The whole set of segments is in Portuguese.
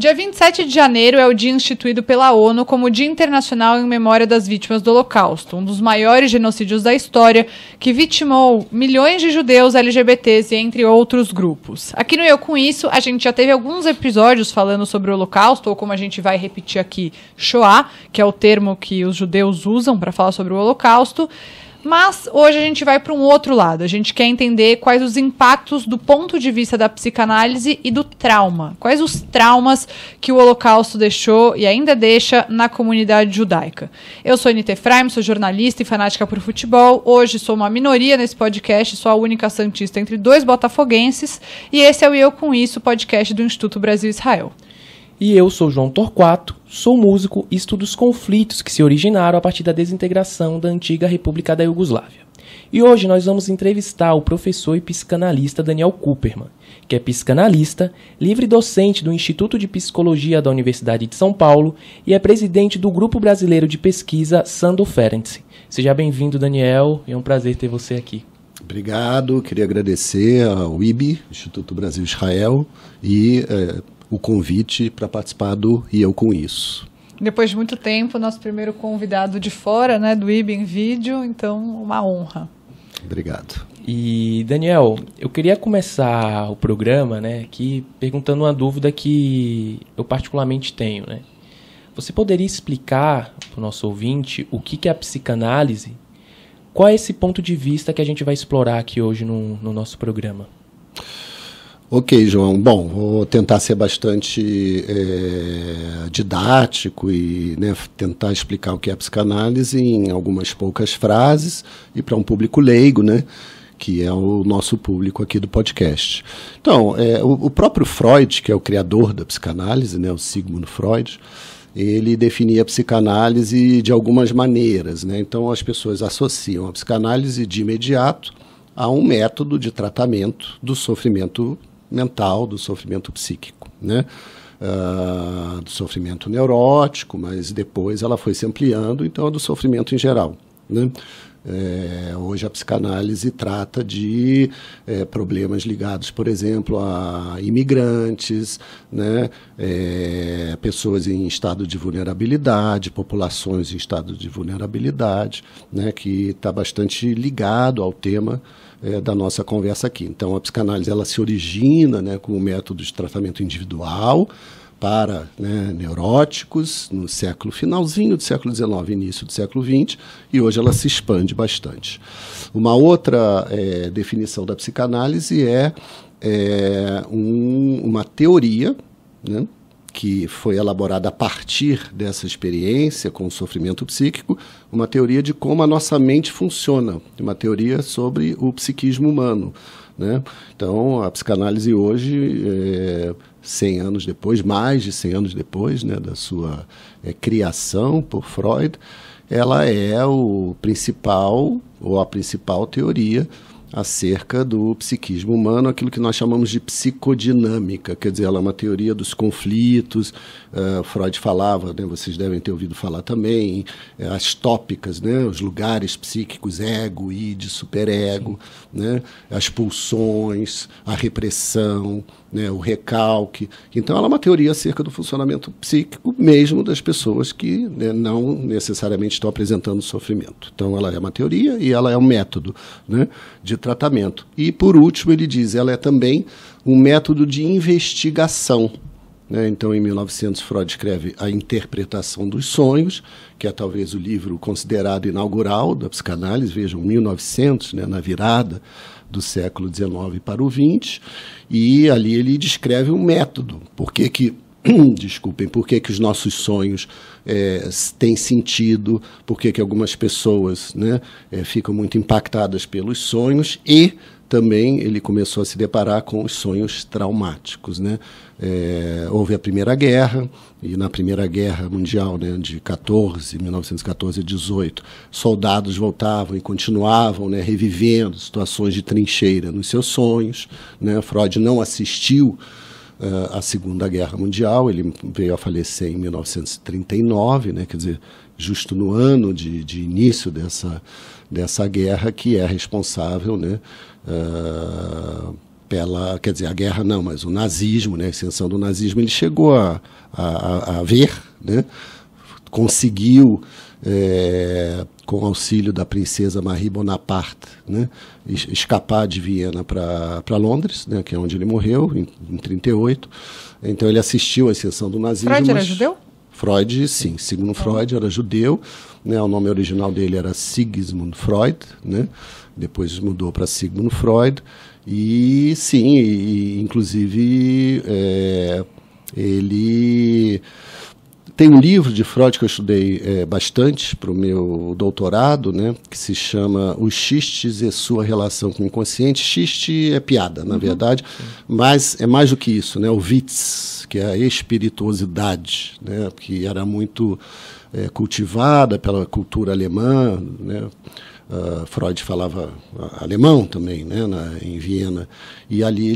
Dia 27 de janeiro é o dia instituído pela ONU como Dia Internacional em Memória das Vítimas do Holocausto, um dos maiores genocídios da história, que vitimou milhões de judeus, LGBTs e entre outros grupos. Aqui no Eu Com Isso, a gente já teve alguns episódios falando sobre o Holocausto, ou como a gente vai repetir aqui, Shoah, que é o termo que os judeus usam para falar sobre o Holocausto. Mas hoje a gente vai para um outro lado. A gente quer entender quais os impactos do ponto de vista da psicanálise e do trauma. Quais os traumas que o Holocausto deixou e ainda deixa na comunidade judaica. Eu sou Anita Efraim, sou jornalista e fanática por futebol. Hoje sou uma minoria nesse podcast, sou a única santista entre dois botafoguenses. E esse é o Eu Com Isso, podcast do Instituto Brasil-Israel. E eu sou João Torquato, sou músico e estudo os conflitos que se originaram a partir da desintegração da antiga República da Iugoslávia. E hoje nós vamos entrevistar o professor e psicanalista Daniel Kuperman, que é psicanalista, livre docente do Instituto de Psicologia da Universidade de São Paulo e é presidente do Grupo Brasileiro de Pesquisa Sandor Ferenczi. Seja bem-vindo, Daniel, é um prazer ter você aqui. Obrigado, queria agradecer ao IB, Instituto Brasil-Israel, e o convite para participar do E Eu Com Isso. Depois de muito tempo, nosso primeiro convidado de fora, né, do IB em vídeo, então uma honra. Obrigado. E, Daniel, eu queria começar o programa, né, aqui perguntando uma dúvida que eu particularmente tenho, né? Você poderia explicar para o nosso ouvinte o que é a psicanálise? Qual é esse ponto de vista que a gente vai explorar aqui hoje no nosso programa? Ok, João. Bom, vou tentar ser bastante didático e tentar explicar o que é a psicanálise em algumas poucas frases e para um público leigo, né, que é o nosso público aqui do podcast. Então, o próprio Freud, que é o criador da psicanálise, né, o Sigmund Freud, ele definia a psicanálise de algumas maneiras, né? Então, as pessoas associam a psicanálise de imediato a um método de tratamento do sofrimento mental, do sofrimento psíquico, né? Do sofrimento neurótico, mas depois ela foi se ampliando, então é do sofrimento em geral, né? Hoje a psicanálise trata de problemas ligados, por exemplo, a imigrantes, né? Pessoas em estado de vulnerabilidade, populações em estado de vulnerabilidade, né? Que está bastante ligado ao tema da nossa conversa aqui. Então, a psicanálise ela se origina, né, com o método de tratamento individual para, né, neuróticos no finalzinho do século XIX, início do século XX, e hoje ela se expande bastante. Uma outra definição da psicanálise é uma teoria, né, que foi elaborada a partir dessa experiência com o sofrimento psíquico, uma teoria de como a nossa mente funciona, uma teoria sobre o psiquismo humano, né? Então, a psicanálise hoje, 100 anos depois, mais de 100 anos depois, né, da sua criação por Freud, ela é o principal, ou a principal teoria acerca do psiquismo humano, aquilo que nós chamamos de psicodinâmica, quer dizer, ela é uma teoria dos conflitos. Freud falava, né, vocês devem ter ouvido falar também, as tópicas, né, os lugares psíquicos, ego, id, superego, né, as pulsões, a repressão, né, o recalque. Então, ela é uma teoria acerca do funcionamento psíquico mesmo das pessoas que, né, não necessariamente estão apresentando sofrimento. Então, ela é uma teoria e ela é um método, né, de tratamento. E, por último, ele diz, ela é também um método de investigação, né? Então, em 1900, Freud escreve A Interpretação dos Sonhos, que é talvez o livro considerado inaugural da psicanálise, vejam, 1900, né, na virada do século XIX para o XX, e ali ele descreve um método. Por que os nossos sonhos têm sentido, por que algumas pessoas, né, ficam muito impactadas pelos sonhos, e também ele começou a se deparar com os sonhos traumáticos, né? Houve a Primeira Guerra, e na Primeira Guerra Mundial, né, de 1914 a 18, soldados voltavam e continuavam, né, revivendo situações de trincheira nos seus sonhos, né? Freud não assistiu à Segunda Guerra Mundial, ele veio a falecer em 1939, né, quer dizer, justo no ano de início dessa guerra, que é responsável, né, quer dizer, a guerra não, mas o nazismo, né, a ascensão do nazismo, ele chegou a ver, né, conseguiu, com auxílio da princesa Marie Bonaparte, né, escapar de Viena para Londres, né, que é onde ele morreu, em 1938. Então ele assistiu à ascensão do nazismo. Freud era judeu? Freud, sim. Sigmund Freud era judeu, né, o nome original dele era Sigmund Freud, né, depois mudou para Sigmund Freud. E sim, inclusive ele tem um livro de Freud que eu estudei bastante para o meu doutorado, né, que se chama Os Xistes e Sua Relação com o Inconsciente. Xiste é piada, na verdade, mas é mais do que isso, né, o Witz, que é a espirituosidade, né, que era muito cultivada pela cultura alemã, né. Freud falava alemão também, né, em Viena, e ali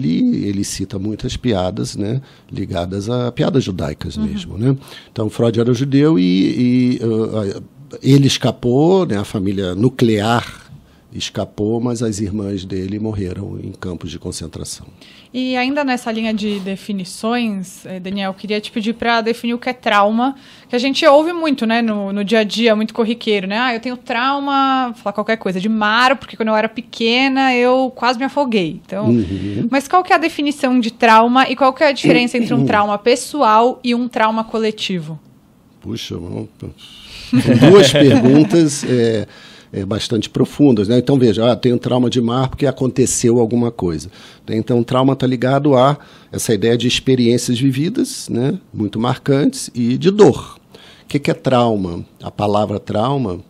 ele cita muitas piadas, né, ligadas a piadas judaicas mesmo, né. Então Freud era judeu e ele escapou, né, a família nuclear escapou, mas as irmãs dele morreram em campos de concentração. E ainda nessa linha de definições, Daniel, eu queria te pedir para definir o que é trauma, que a gente ouve muito, né, no dia a dia, muito corriqueiro, né? Eu tenho trauma, vou falar qualquer coisa, de mar, porque quando eu era pequena eu quase me afoguei. Então, mas qual que é a definição de trauma e qual que é a diferença entre um trauma pessoal e um trauma coletivo? Puxa, duas perguntas bastante profundas, né? Então veja, tenho trauma de mar porque aconteceu alguma coisa. Então trauma está ligado a essa ideia de experiências vividas, né, muito marcantes, e de dor. O que é trauma? A palavra trauma,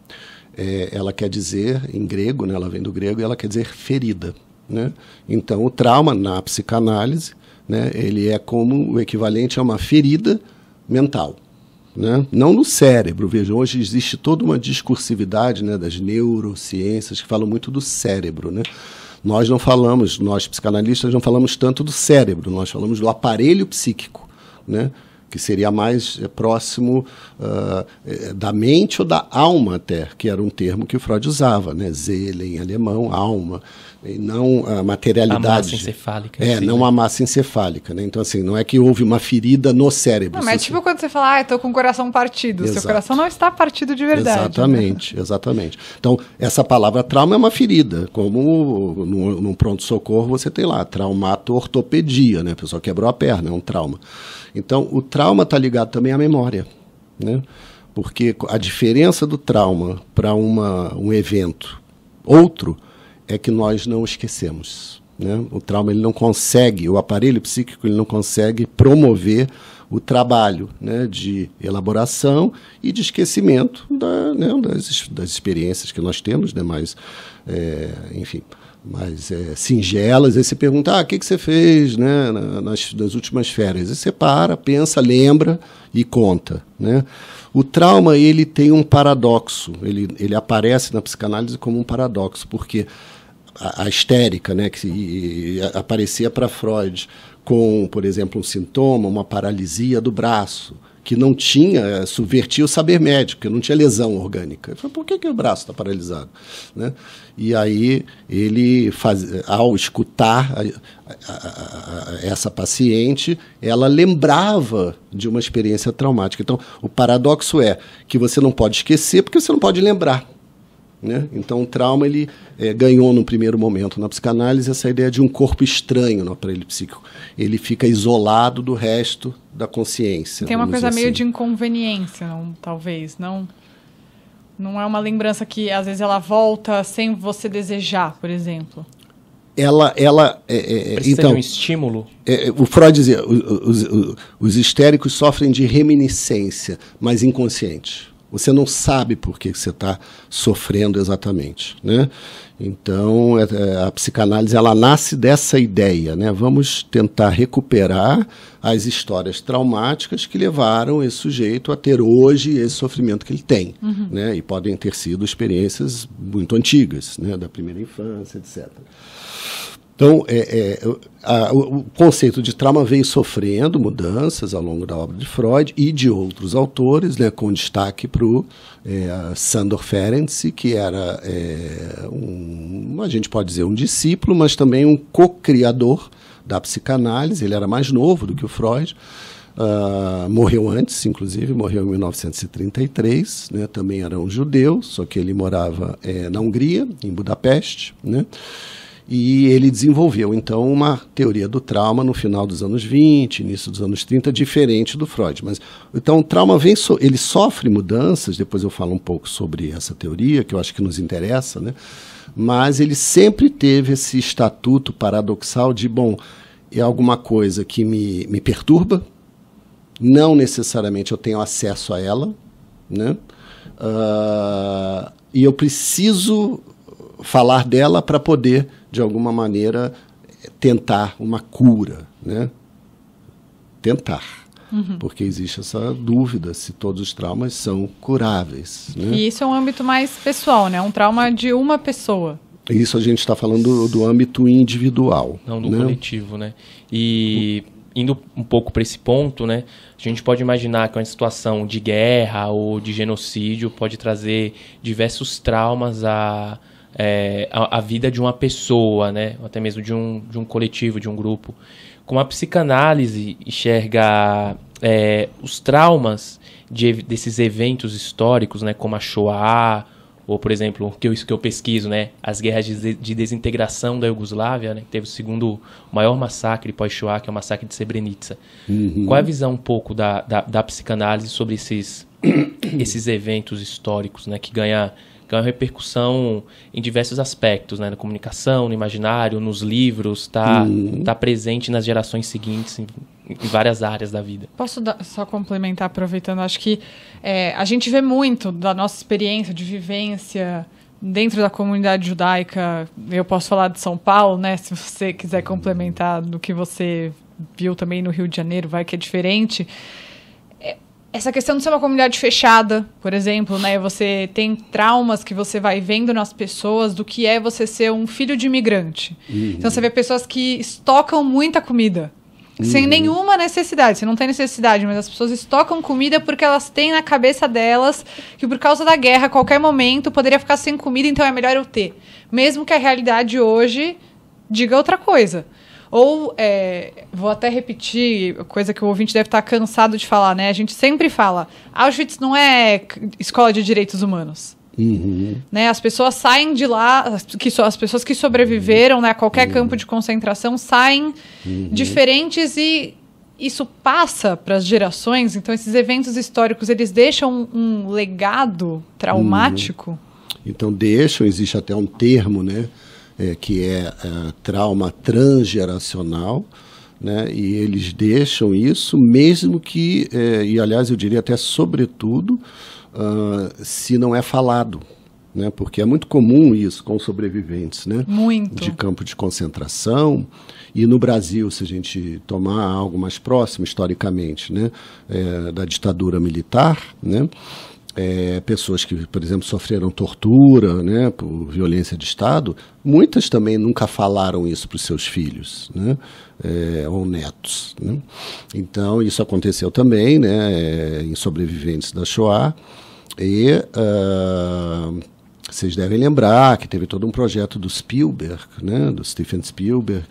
ela quer dizer, em grego, né, ela vem do grego, e ela quer dizer ferida, né? Então o trauma, na psicanálise, né, ele é como o equivalente a uma ferida mental. Né? Não no cérebro, veja, hoje existe toda uma discursividade, né, das neurociências que falam muito do cérebro, né? Nós psicanalistas não falamos tanto do cérebro, nós falamos do aparelho psíquico, né, que seria mais próximo da mente ou da alma até, que era um termo que o Freud usava, né, Seele em alemão, alma, e não a materialidade. A massa encefálica. Não a massa encefálica, né? Então, assim, não é que houve uma ferida no cérebro. Não, mas tipo quando você fala, eu tô com o coração partido. Exato. Seu coração não está partido de verdade. Exatamente, né? Exatamente. Então, essa palavra trauma é uma ferida, como num pronto-socorro você tem lá, traumato-ortopedia, né? A pessoa quebrou a perna, é um trauma. Então, o trauma está ligado também à memória, né? Porque a diferença do trauma para um evento outro é que nós não esquecemos, né? O trauma, ele não consegue, o aparelho psíquico, ele não consegue promover o trabalho, né, de elaboração e de esquecimento das experiências que nós temos, né, mais singelas. Aí você pergunta, o que você fez, né, nas últimas férias? Aí você pensa, lembra e conta, né? O trauma, ele tem um paradoxo, ele aparece na psicanálise como um paradoxo, porque a histérica, né, que aparecia para Freud com, por exemplo, um sintoma, uma paralisia do braço, que não tinha, subvertia o saber médico, que não tinha lesão orgânica. Ele falou, por que o braço está paralisado? Né? E aí ele, ao escutar essa paciente, ela lembrava de uma experiência traumática. Então, o paradoxo é que você não pode esquecer porque você não pode lembrar. Né? Então o trauma, ele ganhou no primeiro momento na psicanálise essa ideia de um corpo estranho no aparelho psíquico. Ele fica isolado do resto da consciência. Tem uma coisa meio de inconveniência, talvez, não é uma lembrança que às vezes ela volta sem você desejar, por exemplo. Precisa então, de um estímulo. O Freud dizia, os histéricos sofrem de reminiscência, mas inconsciente. Você não sabe por que você está sofrendo exatamente, né? Então, a psicanálise, ela nasce dessa ideia, né? Vamos tentar recuperar as histórias traumáticas que levaram esse sujeito a ter hoje esse sofrimento que ele tem, né? E podem ter sido experiências muito antigas, né? Da primeira infância, etc. Então, o conceito de trauma veio sofrendo mudanças ao longo da obra de Freud e de outros autores, né, com destaque para o Sándor Ferenczi, que era a gente pode dizer um discípulo, mas também um co-criador da psicanálise. Ele era mais novo do que o Freud, morreu antes, inclusive, morreu em 1933, né, também era um judeu, só que ele morava na Hungria, em Budapeste, né? E ele desenvolveu, então, uma teoria do trauma no final dos anos 20, início dos anos 30, diferente do Freud. Mas, então, o trauma ele sofre mudanças, depois eu falo um pouco sobre essa teoria, que eu acho que nos interessa, né? Mas ele sempre teve esse estatuto paradoxal de, bom, é alguma coisa que me perturba, não necessariamente eu tenho acesso a ela, né? E eu preciso falar dela para poder, de alguma maneira, tentar uma cura, né? Tentar. Porque existe essa dúvida se todos os traumas são curáveis, né? E isso é um âmbito mais pessoal, né? Um trauma de uma pessoa. Isso a gente está falando do âmbito individual. Não do coletivo, né? E indo um pouco para esse ponto, né? A gente pode imaginar que uma situação de guerra ou de genocídio pode trazer diversos traumas a vida de uma pessoa, né? Ou até mesmo de um coletivo, de um grupo. Como a psicanálise enxerga os traumas desses eventos históricos, né? Como a Shoah, ou, por exemplo, isso que eu pesquiso, né? As guerras de desintegração da Iugoslávia, né? Que teve o segundo maior massacre pós-Shoah, que é o massacre de Srebrenica. Qual é a visão um pouco da psicanálise sobre esses eventos históricos, né? Que ganham repercussão em diversos aspectos, né? Na comunicação, no imaginário, nos livros, tá presente nas gerações seguintes, em várias áreas da vida. Posso só complementar, aproveitando? Acho que a gente vê muito da nossa experiência de vivência dentro da comunidade judaica. Eu posso falar de São Paulo, né? Se você quiser complementar do que você viu também no Rio de Janeiro, vai que é diferente. Essa questão de ser uma comunidade fechada, por exemplo, né? Você tem traumas que você vai vendo nas pessoas do que é você ser um filho de imigrante. Então você vê pessoas que estocam muita comida, sem nenhuma necessidade. Você não tem necessidade, mas as pessoas estocam comida porque elas têm na cabeça delas que por causa da guerra, a qualquer momento, poderia ficar sem comida, então é melhor eu ter. Mesmo que a realidade hoje diga outra coisa. Ou, vou até repetir, coisa que o ouvinte deve estar cansado de falar, né? A gente sempre fala, Auschwitz não é escola de direitos humanos. Né? As pessoas saem de lá, as pessoas que sobreviveram, né, a qualquer campo de concentração saem diferentes, e isso passa para as gerações. Então, esses eventos históricos, eles deixam um legado traumático? Então, existe até um termo, né? Que é trauma transgeracional, né? E eles deixam isso, mesmo que, e aliás eu diria até sobretudo, se não é falado, né? Porque é muito comum isso com sobreviventes, né? Muito. De campo de concentração. E no Brasil, se a gente tomar algo mais próximo historicamente, né? Da ditadura militar, né? Pessoas que, por exemplo, sofreram tortura, né, por violência de Estado, muitas também nunca falaram isso para os seus filhos, né, ou netos, né? Então, isso aconteceu também, né, em sobreviventes da Shoah. E vocês devem lembrar que teve todo um projeto do Spielberg, né, do Steven Spielberg,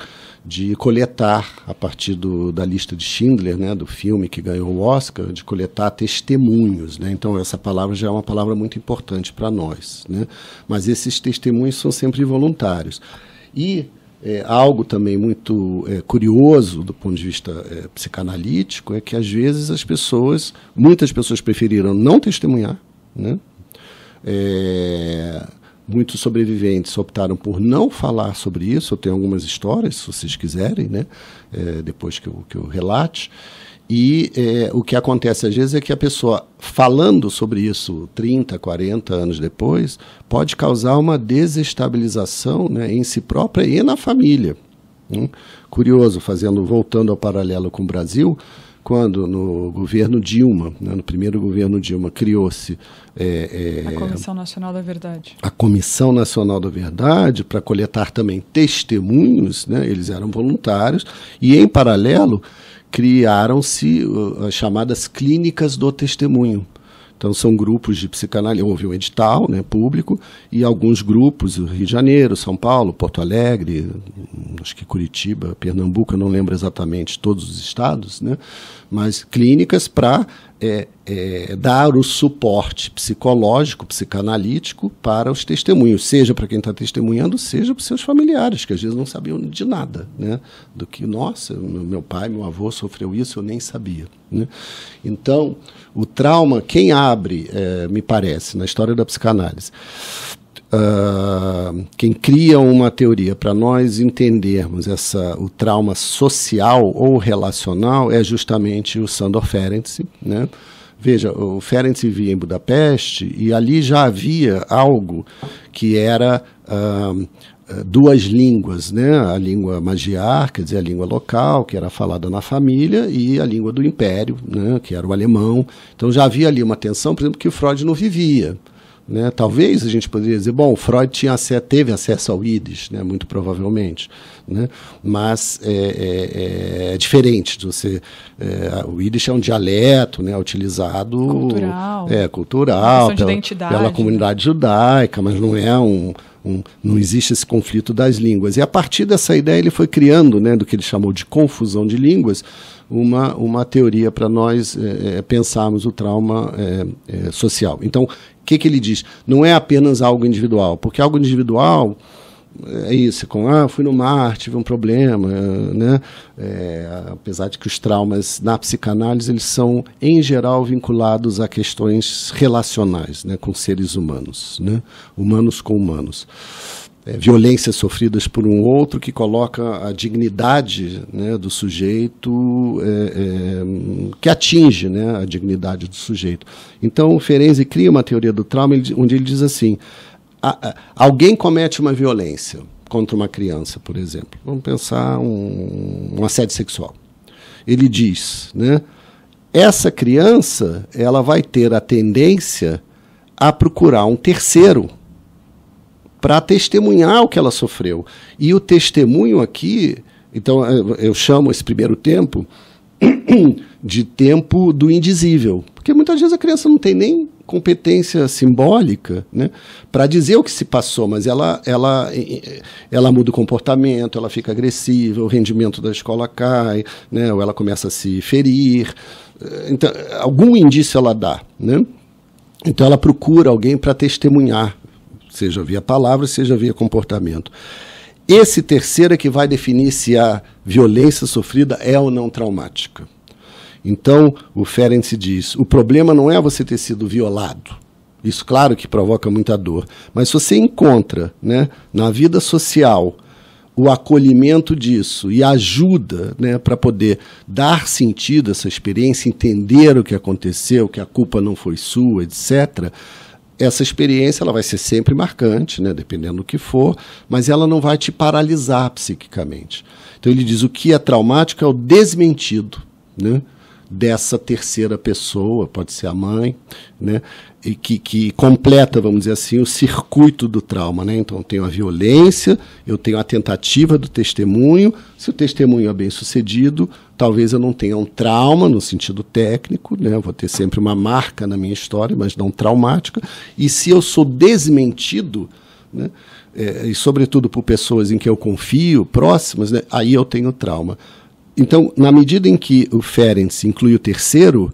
de coletar, a partir da lista de Schindler, né, do filme que ganhou o Oscar, de coletar testemunhos, né? Então, essa palavra já é uma palavra muito importante para nós, né? Mas esses testemunhos são sempre voluntários. E algo também muito curioso do ponto de vista psicanalítico é que, às vezes, muitas pessoas preferiram não testemunhar, né? Muitos sobreviventes optaram por não falar sobre isso. Eu tenho algumas histórias, se vocês quiserem, né? Depois que eu relate. E o que acontece às vezes é que a pessoa, falando sobre isso 30, 40 anos depois, pode causar uma desestabilização, né, em si própria e na família. Curioso, voltando ao paralelo com o Brasil, quando no governo Dilma, né, no primeiro governo Dilma, criou-se a Comissão Nacional da Verdade. A Comissão Nacional da Verdade, para coletar também testemunhos, né, eles eram voluntários, e em paralelo criaram-se as chamadas clínicas do testemunho. Então, são grupos de psicanálise, houve um edital, né, público, e alguns grupos, Rio de Janeiro, São Paulo, Porto Alegre, acho que Curitiba, Pernambuco, eu não lembro exatamente todos os estados, né, mas clínicas para dar o suporte psicológico, psicanalítico para os testemunhos, seja para quem está testemunhando, seja para os seus familiares, que às vezes não sabiam de nada, né, do que, nossa, meu pai, meu avô sofreu isso, eu nem sabia, né. Então, o trauma, quem abre, me parece, na história da psicanálise, quem cria uma teoria para nós entendermos o trauma social ou relacional é justamente o Sándor Ferenczi, né? Veja, o Ferenczi vivia em Budapeste e ali já havia algo que era duas línguas, né? A língua magiar, quer dizer, a língua local, que era falada na família, e a língua do império, né? Que era o alemão. Então já havia ali uma tensão, por exemplo, que o Freud não vivia. Né? Talvez a gente poderia dizer, bom, Freud teve acesso ao Yiddish, né? Muito provavelmente, né? Mas é diferente. O Yiddish é um dialeto, né? Utilizado cultural pela comunidade judaica, mas não é não existe esse conflito das línguas. E a partir dessa ideia ele foi criando, né, do que ele chamou de confusão de línguas, uma teoria para nós pensarmos o trauma social. Então, o que ele diz? Não é apenas algo individual, porque algo individual é isso, fui no mar, tive um problema, né? Apesar de que os traumas na psicanálise eles são, em geral, vinculados a questões relacionais, né, com seres humanos, né? Humanos com humanos. Violências sofridas por um outro que coloca a dignidade, né, do sujeito, que atinge, né, a dignidade do sujeito. Então, o Ferenczi cria uma teoria do trauma onde ele diz assim, alguém comete uma violência contra uma criança, por exemplo. Vamos pensar um assédio sexual. Ele diz, né, essa criança ela vai ter a tendência a procurar um terceiro para testemunhar o que ela sofreu. E o testemunho aqui, então eu chamo esse primeiro tempo de tempo do indizível, porque muitas vezes a criança não tem nem competência simbólica, né, para dizer o que se passou, mas ela muda o comportamento, ela fica agressiva, o rendimento da escola cai, né, ou ela começa a se ferir, então, algum indício ela dá, né? Então ela procura alguém para testemunhar, seja via palavras, seja via comportamento. Esse terceiro é que vai definir se a violência sofrida é ou não traumática. Então, o Ferenczi diz, o problema não é você ter sido violado. Isso, claro, que provoca muita dor. Mas se você encontra, né, na vida social o acolhimento disso e ajuda, né, para poder dar sentido a essa experiência, entender o que aconteceu, que a culpa não foi sua, etc., essa experiência ela vai ser sempre marcante, né, dependendo do que for, mas ela não vai te paralisar psiquicamente. Então ele diz o que é traumático é o desmentido, né, dessa terceira pessoa, pode ser a mãe, né, e que completa, vamos dizer assim, o circuito do trauma, né? Então eu tenho a violência, eu tenho a tentativa do testemunho, se o testemunho é bem sucedido, talvez eu não tenha um trauma no sentido técnico, né? Eu vou ter sempre uma marca na minha história, mas não traumática, e se eu sou desmentido, né, e sobretudo por pessoas em que eu confio, próximas, né, aí eu tenho trauma. Então, na medida em que o Ferenczi inclui o terceiro,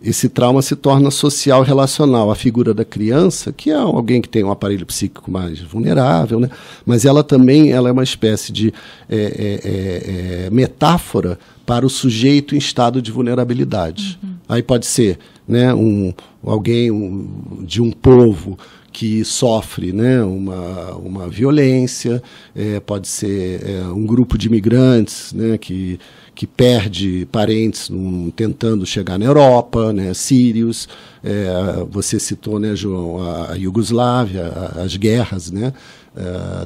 esse trauma se torna social relacional. A figura da criança, que é alguém que tem um aparelho psíquico mais vulnerável, né? Mas ela também é uma espécie de metáfora para o sujeito em estado de vulnerabilidade. Uhum. Aí pode ser, né, alguém de um povo que sofre, né, uma violência, pode ser um grupo de imigrantes, né, que perde parentes tentando chegar na Europa, né, sírios, você citou, né, João, a Iugoslávia, as guerras, né,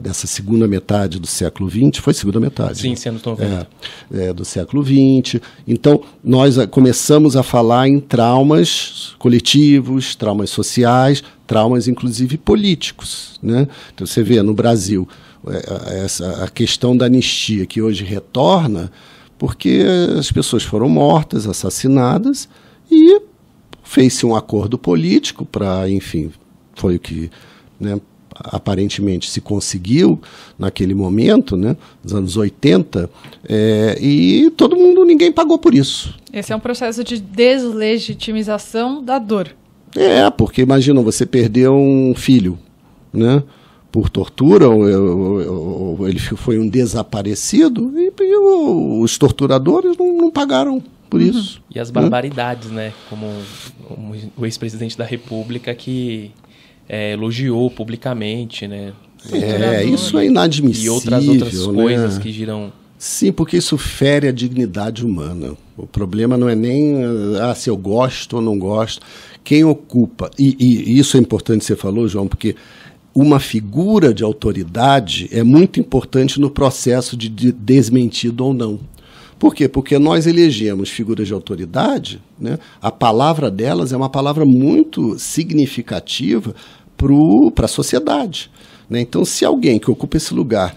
dessa segunda metade do século XX, foi segunda metade? Sim, anos 90. Do século XX. Então, nós começamos a falar em traumas coletivos, traumas sociais, traumas, inclusive, políticos, né? Então, você vê, no Brasil, a questão da anistia, que hoje retorna, porque as pessoas foram mortas, assassinadas, e fez-se um acordo político para, enfim, foi o que, né, aparentemente se conseguiu naquele momento, né, nos anos 80, e todo mundo, ninguém pagou por isso. Esse é um processo de deslegitimização da dor. Porque imagina, você perdeu um filho, né, por tortura, ou ele foi um desaparecido, e os torturadores não pagaram por isso. E as barbaridades, né, como o ex-presidente da República que elogiou publicamente, né? Isso é inadmissível. E outras coisas, né, que giram... Sim, porque isso fere a dignidade humana. O problema não é nem se eu gosto ou não gosto. Quem ocupa, e isso é importante, você falou, João, porque uma figura de autoridade é muito importante no processo de desmentido ou não. Por quê? Porque nós elegemos figuras de autoridade, né? A palavra delas é uma palavra muito significativa para a sociedade, né? Então, se alguém que ocupa esse lugar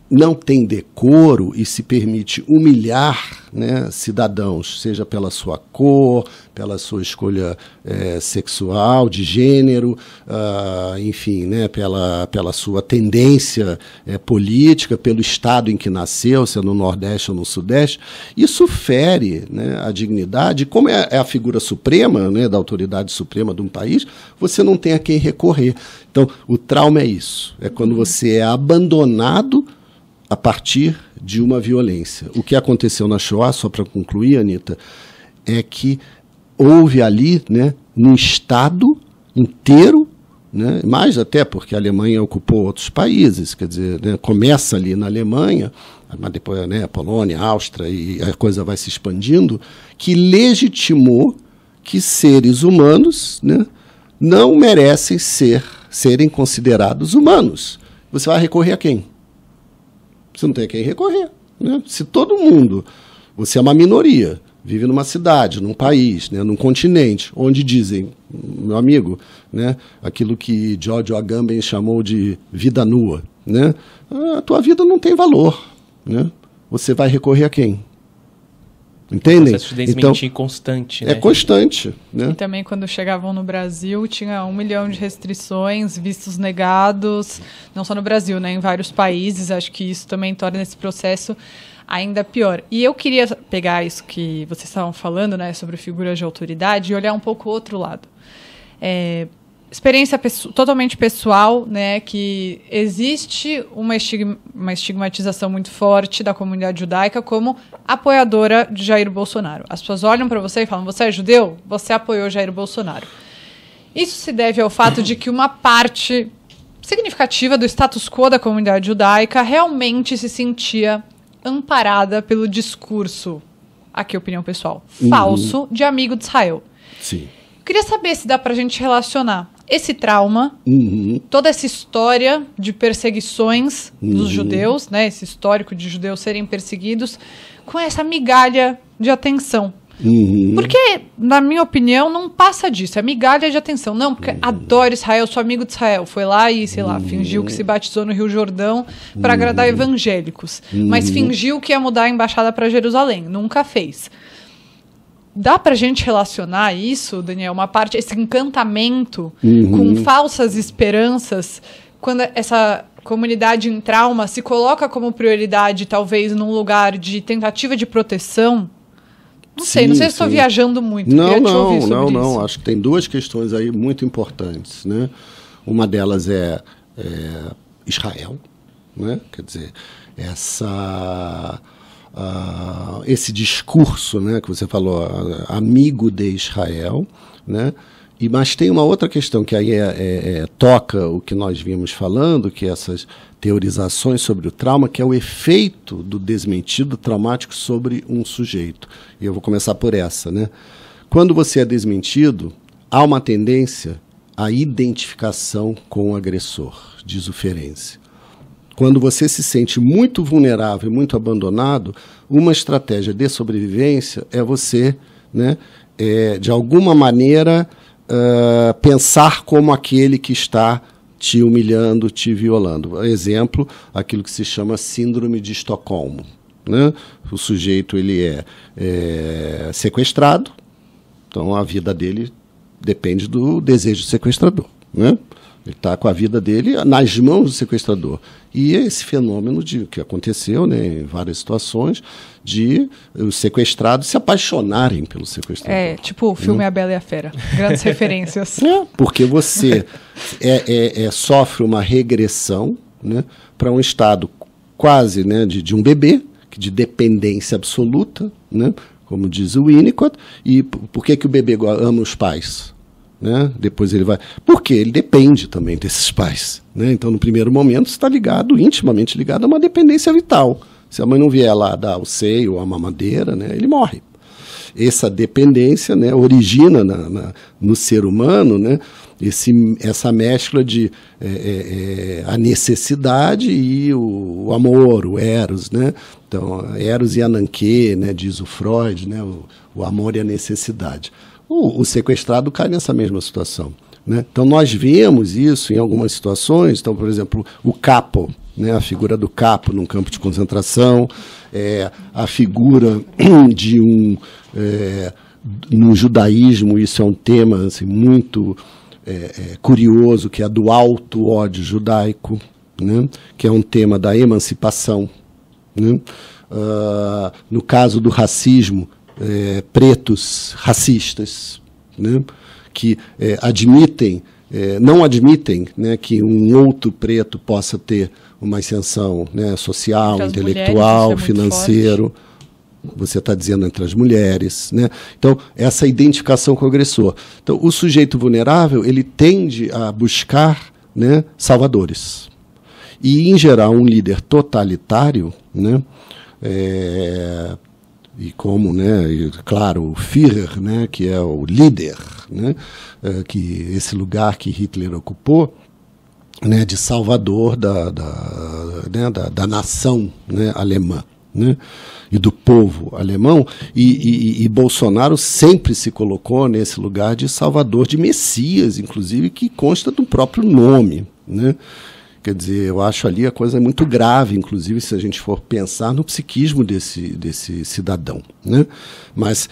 não tem decoro e se permite humilhar, né, cidadãos, seja pela sua cor, pela sua escolha sexual, de gênero, enfim, né, pela sua tendência política, pelo estado em que nasceu, se é no Nordeste ou no Sudeste, isso fere, né, a dignidade. Como é a figura suprema, né, da autoridade suprema de um país, você não tem a quem recorrer. Então, o trauma é isso, é quando você é abandonado a partir de uma violência. O que aconteceu na Shoah, só para concluir, Anita, é que houve ali, né, num Estado inteiro, né, mais até porque a Alemanha ocupou outros países, quer dizer, né, começa ali na Alemanha, mas depois, né, a Polônia, a Áustria, e a coisa vai se expandindo, que legitimou que seres humanos, né, não merecem serem considerados humanos. Você vai recorrer a quem? Você não tem a quem recorrer, né? Se todo mundo, você é uma minoria, vive numa cidade, num país, né, num continente, onde dizem, meu amigo, né, aquilo que Giorgio Agamben chamou de vida nua, né? A tua vida não tem valor, né? Você vai recorrer a quem? Entendem? O processo de desmentir constante, né? É constante, né? E também quando chegavam no Brasil, tinha 1 milhão de restrições, vistos negados, não só no Brasil, né, em vários países. Acho que isso também torna esse processo ainda pior. E eu queria pegar isso que vocês estavam falando, né, sobre figuras de autoridade e olhar um pouco o outro lado. Experiência totalmente pessoal, né, que existe uma estigmatização muito forte da comunidade judaica como apoiadora de Jair Bolsonaro. As pessoas olham para você e falam, você é judeu? Você apoiou Jair Bolsonaro. Isso se deve ao fato de que uma parte significativa do status quo da comunidade judaica realmente se sentia amparada pelo discurso, aqui opinião pessoal, falso de amigo de Israel. Sim. Queria saber se dá pra gente relacionar esse trauma, toda essa história de perseguições dos judeus, né, esse histórico de judeus serem perseguidos, com essa migalha de atenção. Porque, na minha opinião, não passa disso. É migalha de atenção. Não, porque adoro Israel, sou amigo de Israel. Foi lá e, sei lá, fingiu que se batizou no Rio Jordão para agradar evangélicos. Mas fingiu que ia mudar a embaixada para Jerusalém. Nunca fez. Dá pra gente relacionar isso, Daniel, uma parte, esse encantamento com falsas esperanças, quando essa comunidade em trauma se coloca como prioridade, talvez, num lugar de tentativa de proteção? Não sei se estou viajando muito. Não. Acho que tem duas questões aí muito importantes, né? Uma delas é Israel, né? Quer dizer, esse discurso, né, que você falou, amigo de Israel, né? Mas tem uma outra questão que aí toca o que nós vimos falando, que é essas teorizações sobre o trauma, que é o efeito do desmentido traumático sobre um sujeito. E eu vou começar por essa, né? Quando você é desmentido, há uma tendência à identificação com o agressor. diz o Ferenczi. Quando você se sente muito vulnerável e muito abandonado, uma estratégia de sobrevivência é você, né, de alguma maneira, pensar como aquele que está te humilhando, te violando. Exemplo, aquilo que se chama síndrome de Estocolmo, né? O sujeito ele é sequestrado, então a vida dele depende do desejo do sequestrador, né? Ele está com a vida dele nas mãos do sequestrador. E esse fenômeno que aconteceu, né, em várias situações, de os sequestrados se apaixonarem pelo sequestrador. Tipo o filme A Bela e a Fera. Grandes referências. Porque você sofre uma regressão, né, para um estado quase, né, de um bebê, de dependência absoluta, né, como diz o Winnicott. E por que o bebê ama os pais? Né? Depois ele vai... Porque ele depende também desses pais. Né? Então, no primeiro momento, está ligado, intimamente ligado a uma dependência vital. Se a mãe não vier lá dar o seio ou a mamadeira, né, ele morre. Essa dependência, né, origina no ser humano, né, essa mescla de a necessidade e o amor, o eros. Né? Então, eros e ananke, né, diz o Freud, né, o amor e a necessidade. O sequestrado cai nessa mesma situação. Né? Então, nós vemos isso em algumas situações. Então, por exemplo, o capo, né? A figura do capo num campo de concentração, a figura de no judaísmo, isso é um tema assim, muito curioso, que é do auto-ódio judaico, né? Que é um tema da emancipação. Né? No caso do racismo, pretos racistas, né, que não admitem, né, que um outro preto possa ter uma ascensão, né, social, intelectual, financeiro. Você está dizendo entre as mulheres. Né? Então, essa identificação com o agressor. Então, o sujeito vulnerável, ele tende a buscar, né, salvadores. E, em geral, um líder totalitário, né, e como, né, e, claro, o Führer, né, que é o líder, né, que esse lugar que Hitler ocupou, né, de salvador da nação, né, alemã, né, e do povo alemão, e Bolsonaro sempre se colocou nesse lugar de salvador, de Messias, inclusive, que consta do próprio nome, né. Quer dizer, eu acho ali a coisa muito grave, inclusive, se a gente for pensar no psiquismo desse cidadão. Né? Mas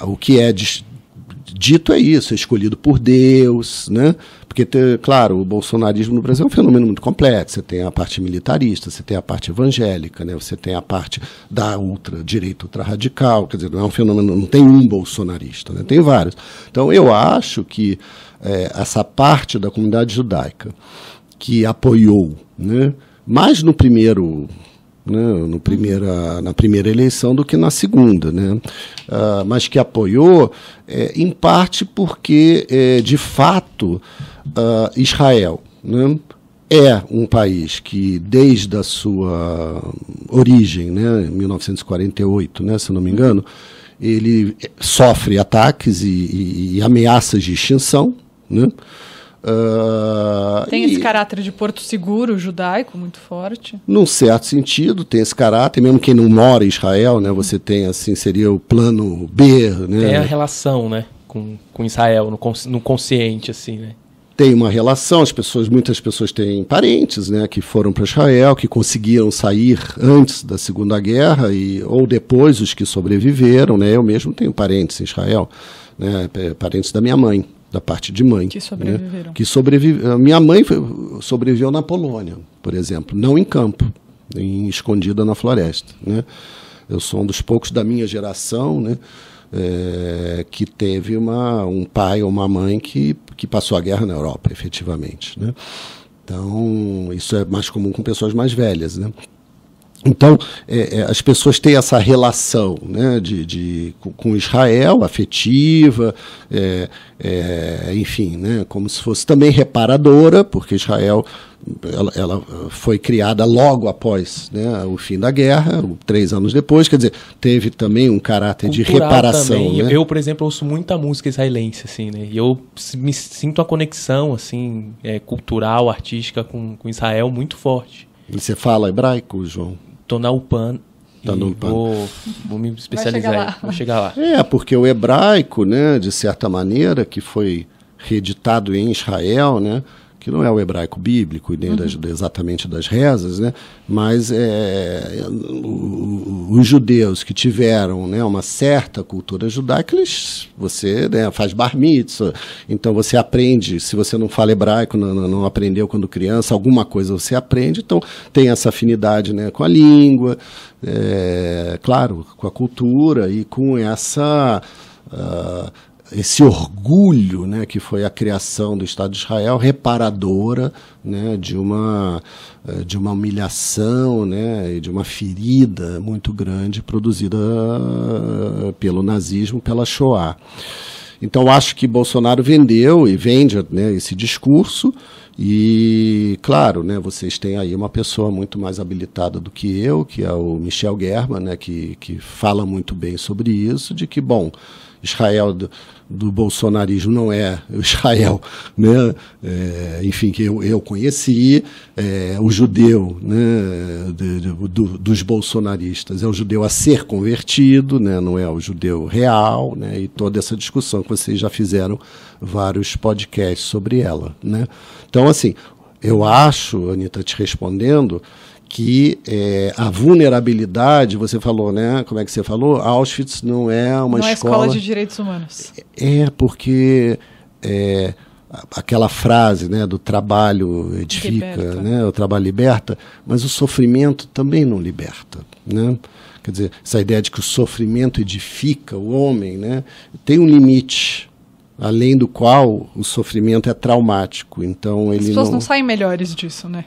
o que é dito é isso, é escolhido por Deus, né? Porque, claro, o bolsonarismo no Brasil é um fenômeno muito complexo. Você tem a parte militarista, você tem a parte evangélica, né? Você tem a parte da direita ultrarradical, quer dizer, não é um fenômeno, não tem um bolsonarista, né? Tem vários. Então, eu acho que essa parte da comunidade judaica que apoiou, né, mais na primeira eleição do que na segunda, né, mas que apoiou, em parte porque, de fato, Israel, né, é um país que, desde a sua origem, né, em 1948, né, se não me engano, ele sofre ataques e ameaças de extinção, né? Tem esse caráter de porto seguro judaico muito forte? Num certo sentido, tem esse caráter, mesmo quem não mora em Israel, né, você tem, assim, seria o plano B. Né? Tem a relação, né, com Israel, no consciente, assim, né? Tem uma relação, muitas pessoas têm parentes, né, que foram para Israel, que conseguiram sair antes da Segunda Guerra, ou depois os que sobreviveram, né? Eu mesmo tenho parentes em Israel, né, parentes da minha mãe, da parte de mãe. Que sobreviveram. Né? Minha mãe sobreviveu na Polônia, por exemplo, não em campo, escondida na floresta. Né? Eu sou um dos poucos da minha geração, né, que teve um pai ou uma mãe que passou a guerra na Europa, efetivamente. Né? Então, isso é mais comum com pessoas mais velhas. Né? Então, as pessoas têm essa relação, né, com Israel, afetiva, enfim, né, como se fosse também reparadora, porque Israel ela foi criada logo após, né, o fim da guerra, 3 anos depois, quer dizer, teve também um caráter cultural de reparação. Né? Eu, por exemplo, ouço muita música israelense, assim, né, e eu me sinto a conexão, assim, cultural, artística com Israel muito forte. E você fala hebraico, João? Tô na UPAN. Vou me especializar. Vou chegar lá. Porque o hebraico, né, de certa maneira, que foi reeditado em Israel, né, que não é o hebraico bíblico, nem exatamente das rezas, né, mas os judeus que tiveram, né, uma certa cultura judaica, você, né, faz bar mitzvah, então você aprende, se você não fala hebraico, não aprendeu quando criança, alguma coisa você aprende, então tem essa afinidade, né, com a língua, claro, com a cultura e com esse orgulho, né, que foi a criação do Estado de Israel, reparadora, né, de uma humilhação, né, e de uma ferida muito grande produzida pelo nazismo, pela Shoah. Então, acho que Bolsonaro vendeu e vende, né, esse discurso e, claro, né, vocês têm aí uma pessoa muito mais habilitada do que eu, que é o Michel German, né, que fala muito bem sobre isso, de que, bom, Israel do bolsonarismo não é o Israel, né, enfim, que eu conheci, o judeu, né, dos bolsonaristas é o judeu a ser convertido, né, não é o judeu real, né, e toda essa discussão que vocês já fizeram vários podcasts sobre ela, né. Então, assim, eu acho, Anita, te respondendo, que a vulnerabilidade, você falou, né? Como é que você falou? Auschwitz não é uma escola... Não é escola de direitos humanos. Porque aquela frase, né, do trabalho edifica, né, o trabalho liberta, mas o sofrimento também não liberta, né? Quer dizer, essa ideia de que o sofrimento edifica o homem, né, tem um limite, além do qual o sofrimento é traumático. Então, ele as pessoas não saem melhores disso, né?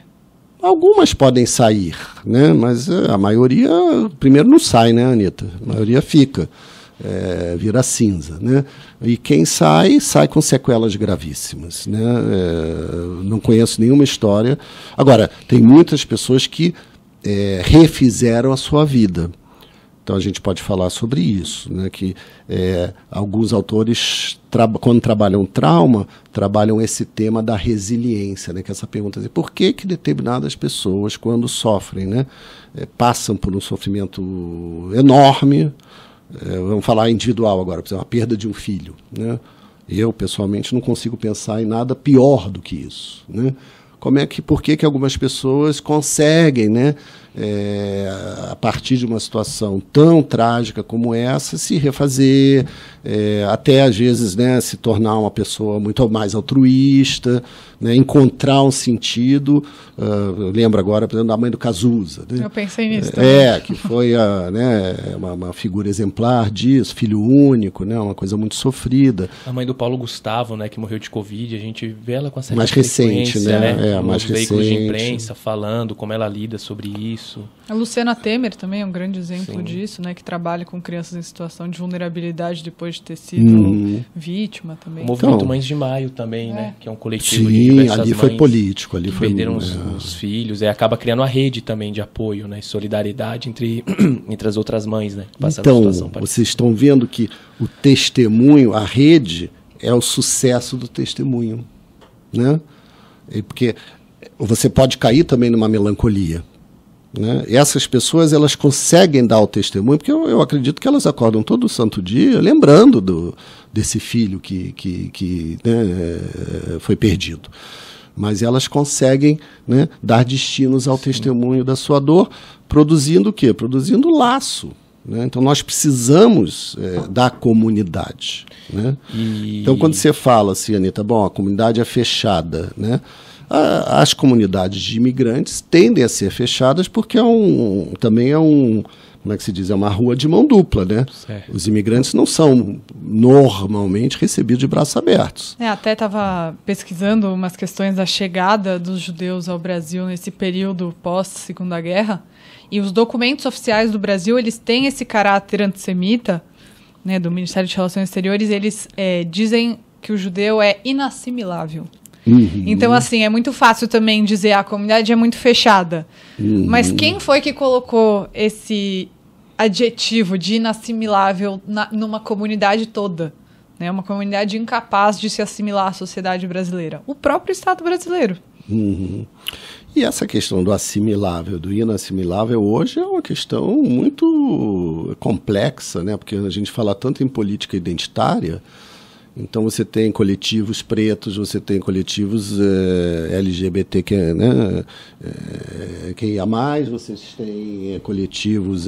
Algumas podem sair, né? Mas a maioria, primeiro, não sai, né, Anita? A maioria fica, vira cinza, né? E quem sai com sequelas gravíssimas, né? Não conheço nenhuma história. Agora, tem muitas pessoas que refizeram a sua vida. Então, a gente pode falar sobre isso, né? Que alguns autores, quando trabalham trauma, trabalham esse tema da resiliência, né? Que é essa pergunta, por que determinadas pessoas, quando sofrem, né, passam por um sofrimento enorme, vamos falar individual agora, por exemplo, a perda de um filho, né? Eu, pessoalmente, não consigo pensar em nada pior do que isso, né? Por que algumas pessoas conseguem, né, a partir de uma situação tão trágica como essa, se refazer, até às vezes, né, se tornar uma pessoa muito mais altruísta, né, encontrar um sentido. Eu lembro agora, por exemplo, da mãe do Cazuza. Né? Eu pensei nisso também. Que foi uma figura exemplar disso, filho único, né, uma coisa muito sofrida. A mãe do Paulo Gustavo, né, que morreu de Covid, a gente vê ela com essa mais recente, né? Mais veículos de imprensa falando como ela lida sobre isso. A Luciana Temer também é um grande exemplo disso, né, que trabalha com crianças em situação de vulnerabilidade depois de ter sido vítima também. O movimento Mães de Maio também, né, que é um coletivo de diversas ali mães foi político, ali que foi perderam os filhos, e acaba criando uma rede também de apoio, né, solidariedade entre as outras mães, né, que passaram então, situação parecida. Vocês estão vendo que o testemunho, a rede, é o sucesso do testemunho, né? Porque você pode cair também numa melancolia, né? E essas pessoas, elas conseguem dar o testemunho, porque eu acredito que elas acordam todo santo dia lembrando desse filho que né, foi perdido. Mas elas conseguem, né, dar destinos ao testemunho da sua dor, produzindo o quê? Produzindo laço. Né? Então, nós precisamos da comunidade. Né? Então, quando você fala assim, Anita, bom, a comunidade é fechada, né? As comunidades de imigrantes tendem a ser fechadas porque também é um como é que se diz, é uma rua de mão dupla, né? Certo. Os imigrantes não são normalmente recebidos de braços abertos. Até estava pesquisando umas questões da chegada dos judeus ao Brasil nesse período pós-Segunda Guerra, e os documentos oficiais do Brasil, eles têm esse caráter antissemita, né, do Ministério de Relações Exteriores, eles dizem que o judeu é inassimilável. Então, assim, é muito fácil também dizer a comunidade é muito fechada. Mas quem foi que colocou esse adjetivo de inassimilável numa comunidade toda? Né? Uma comunidade incapaz de se assimilar à sociedade brasileira. O próprio Estado brasileiro. E essa questão do assimilável, do inassimilável, hoje é uma questão muito complexa, né? Porque a gente fala tanto em política identitária. Então você tem coletivos pretos, você tem coletivos LGBT, né, QIA+, vocês têm coletivos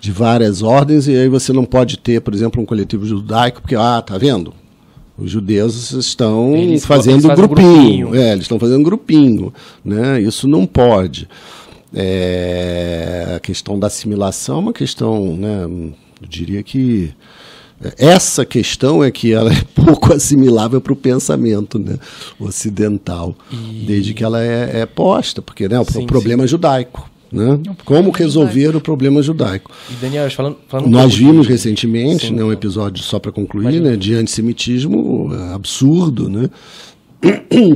de várias ordens, e aí você não pode ter, por exemplo, um coletivo judaico, porque, tá vendo? Os judeus estão fazendo grupinho. Eles estão fazendo grupinho, né? Isso não pode. A questão da assimilação é uma questão, né, eu diria que essa questão é que ela é pouco assimilável para o pensamento, né, ocidental, desde que ela é posta, porque, né, o problema judaico. Né? Como resolver o problema judaico. E Daniel, falando nós vimos recentemente, né, um episódio, só para concluir, né, de antissemitismo absurdo, né,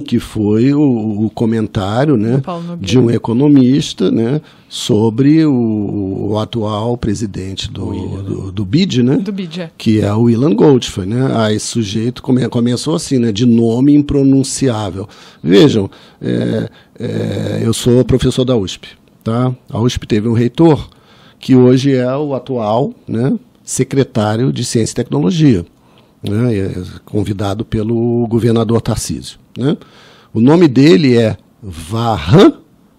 que foi o comentário, né, de um economista, né, sobre o atual presidente do BID, né, que é o Ilan Goldfein, né. Esse sujeito começou assim, né, de nome impronunciável. Vejam, eu sou professor da USP. Tá? A USP teve um reitor que hoje é o atual, né, secretário de Ciência e Tecnologia, né, convidado pelo governador Tarcísio. Né? O nome dele é Vahan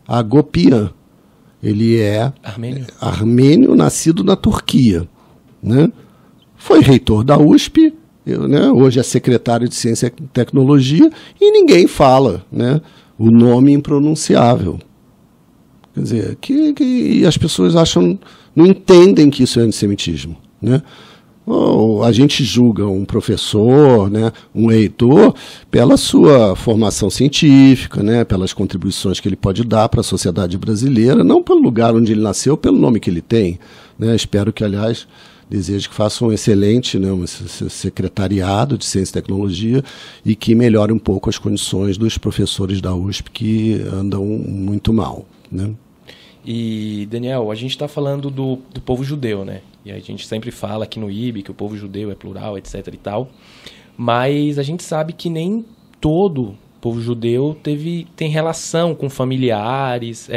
Agopian. Ele é armênio nascido na Turquia. Né? Foi reitor da USP, né, hoje é secretário de Ciência e Tecnologia, e ninguém fala, né, o nome impronunciável. Quer dizer, que as pessoas não entendem que isso é antissemitismo, né? A gente julga um professor, né, um reitor, pela sua formação científica, né, pelas contribuições que ele pode dar para a sociedade brasileira, não pelo lugar onde ele nasceu, pelo nome que ele tem. Né? Espero que, aliás, desejo que faça um excelente, né, um secretariado de Ciência e Tecnologia e que melhore um pouco as condições dos professores da USP que andam muito mal. Né? E, Daniel, a gente está falando do povo judeu, né? E a gente sempre fala aqui no IB que o povo judeu é plural, etc. e tal. Mas a gente sabe que nem todo povo judeu tem relação com familiares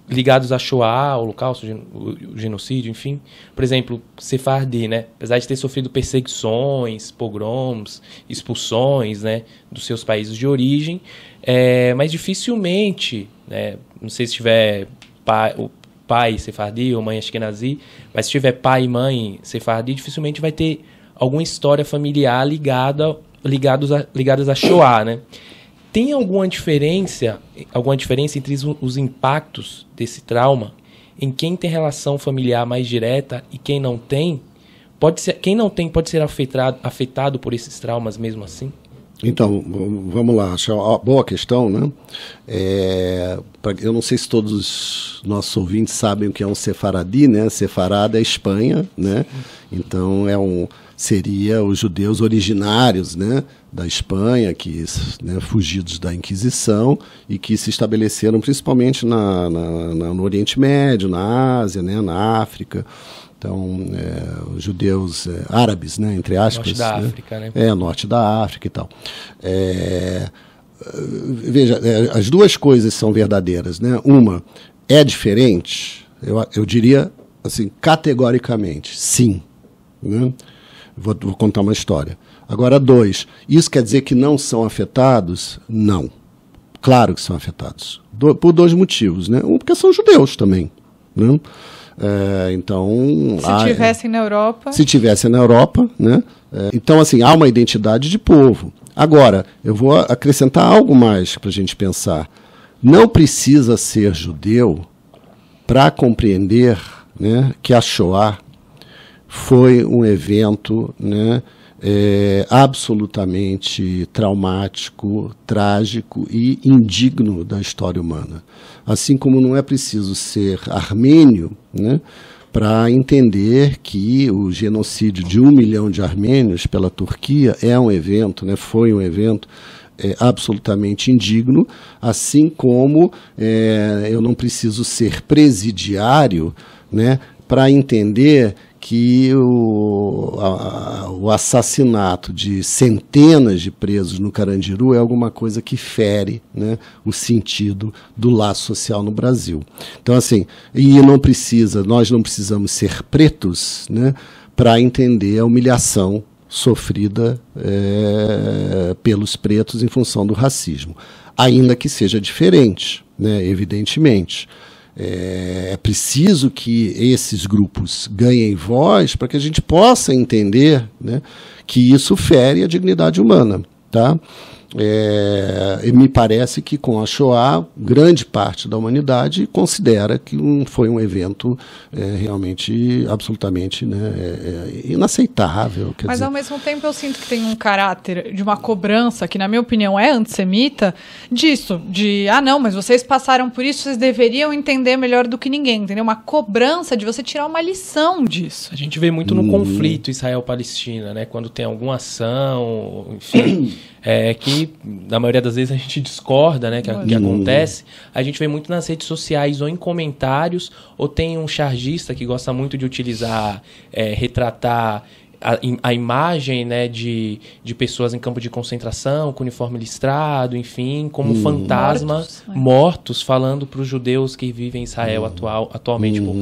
ligados a Shoah, o Holocausto, o genocídio, enfim. Por exemplo, Sefardi, né? Apesar de ter sofrido perseguições, pogroms, expulsões, né, dos seus países de origem, mas dificilmente, né, não sei se tiver pai Sefardi ou mãe Ashkenazi, mas se tiver pai e mãe Sefardi, dificilmente vai ter alguma história familiar ligadas a Shoah, né? Tem alguma diferença entre os impactos desse trauma em quem tem relação familiar mais direta e quem não tem? Quem não tem pode ser afetado por esses traumas mesmo assim? Então, vamos lá. Boa questão, né? Eu não sei se todos os nossos ouvintes sabem o que é um sefaradi, né? Sefarada é Espanha, né? Então, seria os judeus originários, né, da Espanha, né, fugidos da Inquisição e que se estabeleceram principalmente no Oriente Médio, na Ásia, né, na África. Então, os judeus árabes, né, entre aspas. Norte da África, né? Norte da África e tal. Veja, as duas coisas são verdadeiras, né? Uma, é diferente? Eu diria, assim, categoricamente, sim. Né? Vou contar uma história. Agora, 2, isso quer dizer que não são afetados? Não. Claro que são afetados. Por 2 motivos, né? Um, porque são judeus também, né? Então, se tivessem na Europa... Se tivessem na Europa, né? Então, assim, há uma identidade de povo. Agora, eu vou acrescentar algo mais para a gente pensar. Não precisa ser judeu para compreender, né, que a Shoah foi um evento, né, absolutamente traumático, trágico e indigno da história humana. Assim como não é preciso ser armênio, né, para entender que o genocídio de 1 milhão de armênios pela Turquia é um evento, né, foi um evento absolutamente indigno, assim como eu não preciso ser presidiário, né, para entender que o assassinato de centenas de presos no Carandiru é alguma coisa que fere, né, o sentido do laço social no Brasil. Então, assim, nós não precisamos ser pretos, né, para entender a humilhação sofrida pelos pretos em função do racismo, ainda que seja diferente, né, evidentemente. É preciso que esses grupos ganhem voz para que a gente possa entender, né, que isso fere a dignidade humana, tá? E me parece que com a Shoah, grande parte da humanidade considera que foi um evento realmente absolutamente, né, inaceitável. Mas ao mesmo tempo eu sinto que tem um caráter de uma cobrança, que na minha opinião é antissemita, não, mas vocês passaram por isso, vocês deveriam entender melhor do que ninguém, entendeu? Uma cobrança de você tirar uma lição disso. A gente vê muito no conflito Israel-Palestina, né? Quando tem alguma ação, enfim, que na maioria das vezes a gente discorda, né, que acontece, a gente vê muito nas redes sociais ou em comentários, ou tem um chargista que gosta muito de utilizar, retratar a imagem, né, de pessoas em campo de concentração, com uniforme listrado, enfim, como fantasmas mortos, falando para os judeus que vivem em Israel atualmente, tipo,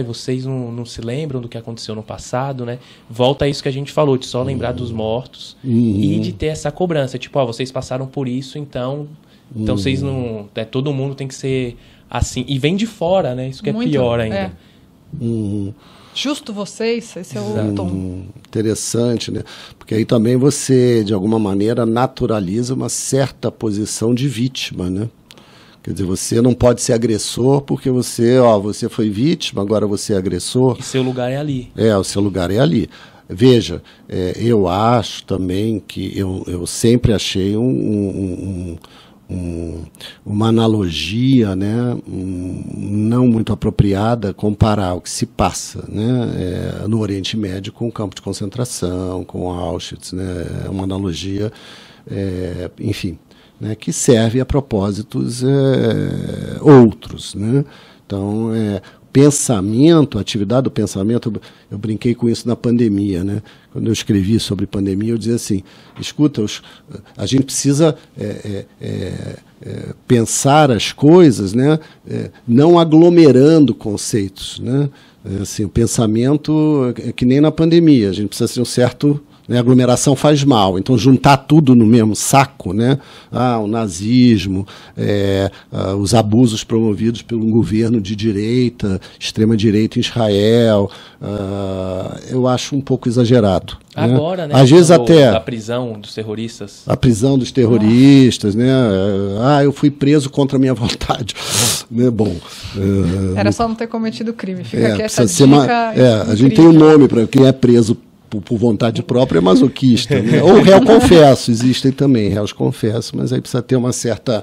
vocês não se lembram do que aconteceu no passado, né? Volta a isso que a gente falou, de só lembrar dos mortos e de ter essa cobrança, tipo, vocês passaram por isso, então vocês não... todo mundo tem que ser assim. E vem de fora, né? Isso que é muito pior ainda. Justo vocês, esse é o tom. Interessante, né? Porque aí também você, de alguma maneira, naturaliza uma certa posição de vítima, né? Quer dizer, você não pode ser agressor porque você foi vítima, agora você é agressor. E seu lugar é ali. O seu lugar é ali. Veja, eu acho também que eu sempre achei uma analogia, né, não muito apropriada comparar o que se passa, né, no Oriente Médio com o campo de concentração, com Auschwitz, né, é uma analogia, enfim, né, que serve a propósitos outros, né. Então, pensamento, a atividade do pensamento, eu brinquei com isso na pandemia, né? Quando eu escrevi sobre pandemia, eu dizia assim, escuta, a gente precisa pensar as coisas, né? Não aglomerando conceitos, né? Assim, o pensamento é que nem na pandemia, a gente precisa ter um certo... Né, aglomeração faz mal, então juntar tudo no mesmo saco, né? O nazismo, os abusos promovidos pelo governo de direita, extrema-direita em Israel, eu acho um pouco exagerado. Agora, né? Às vezes até a prisão dos terroristas. A prisão dos terroristas, né? Eu fui preso contra a minha vontade. Né? Bom. Era só não ter cometido crime. Fica aqui essa dica. A gente tem um nome para quem é preso por vontade própria, é masoquista. Né? Ou réu confesso, existem também réus confesso, mas aí precisa ter uma certa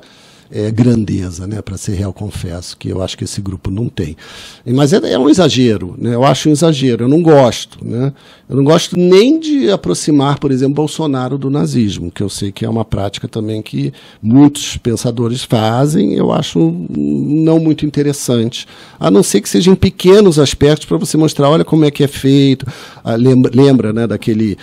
grandeza, né, para ser réu confesso, que eu acho que esse grupo não tem. Mas é um exagero, né? Eu acho um exagero, eu não gosto. Né? Eu não gosto nem de aproximar, por exemplo, Bolsonaro do nazismo, que eu sei que é uma prática também que muitos pensadores fazem, eu acho não muito interessante, a não ser que sejam pequenos aspectos para você mostrar, olha como é que é feito. Lembra, né, daquele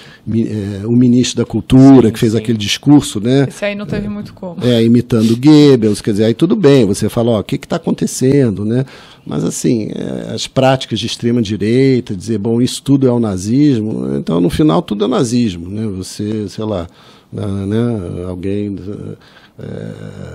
o ministro da Cultura, que fez aquele discurso, né? Esse aí não teve muito como. Imitando Goebbels, quer dizer, aí tudo bem, você fala, o que está acontecendo, né? Mas, assim, as práticas de extrema-direita, dizer, bom, isso tudo é o nazismo, então, no final, tudo é nazismo, né? Você, sei lá, né, alguém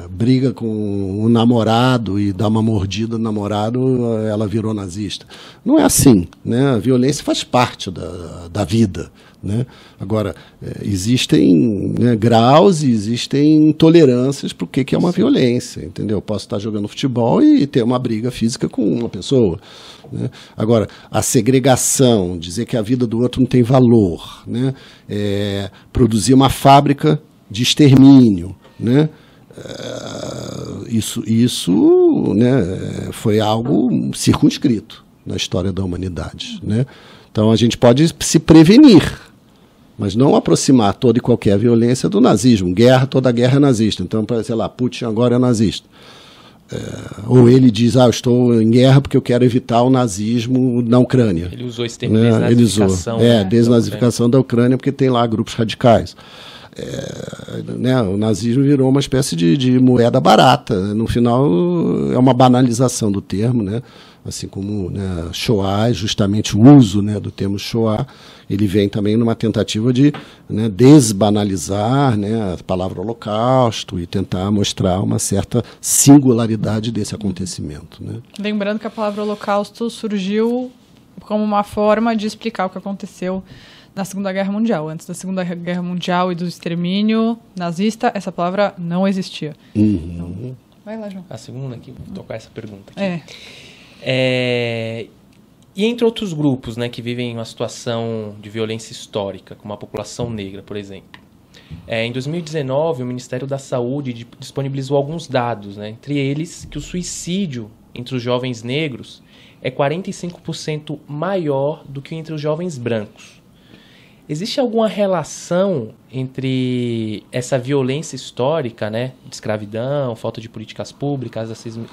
briga com o namorado e dá uma mordida no namorado, ela virou nazista. Não é assim, né? A violência faz parte da vida, né? Agora, existem, né, graus e existem tolerâncias para o que é uma violência, entendeu? Eu posso estar jogando futebol e ter uma briga física com uma pessoa, né? Agora, a segregação, dizer que a vida do outro não tem valor, né? Produzir uma fábrica de extermínio, né? Isso né, foi algo circunscrito na história da humanidade, né? Então a gente pode se prevenir, mas não aproximar toda e qualquer violência do nazismo. Toda guerra é nazista. Então, sei lá, Putin agora é nazista. Ou ele diz, eu estou em guerra porque eu quero evitar o nazismo na Ucrânia. Ele usou esse termo, desnazificação. Desnazificação da Ucrânia, porque tem lá grupos radicais. Né, o nazismo virou uma espécie de moeda barata. No final, é uma banalização do termo, né? Assim como, né, Shoah, justamente o uso, né, do termo Shoah, ele vem também numa tentativa de, né, desbanalizar, né, a palavra holocausto e tentar mostrar uma certa singularidade desse acontecimento, né? Lembrando que a palavra holocausto surgiu como uma forma de explicar o que aconteceu na Segunda Guerra Mundial. Antes da Segunda Guerra Mundial e do extermínio nazista, essa palavra não existia. Então, vai lá, João. A segunda aqui, vou tocar essa pergunta aqui. E entre outros grupos, né, que vivem uma situação de violência histórica, como a população negra, por exemplo. Em 2019, o Ministério da Saúde disponibilizou alguns dados, né, entre eles que o suicídio entre os jovens negros é 45% maior do que entre os jovens brancos. Existe alguma relação entre essa violência histórica, né, de escravidão, falta de políticas públicas,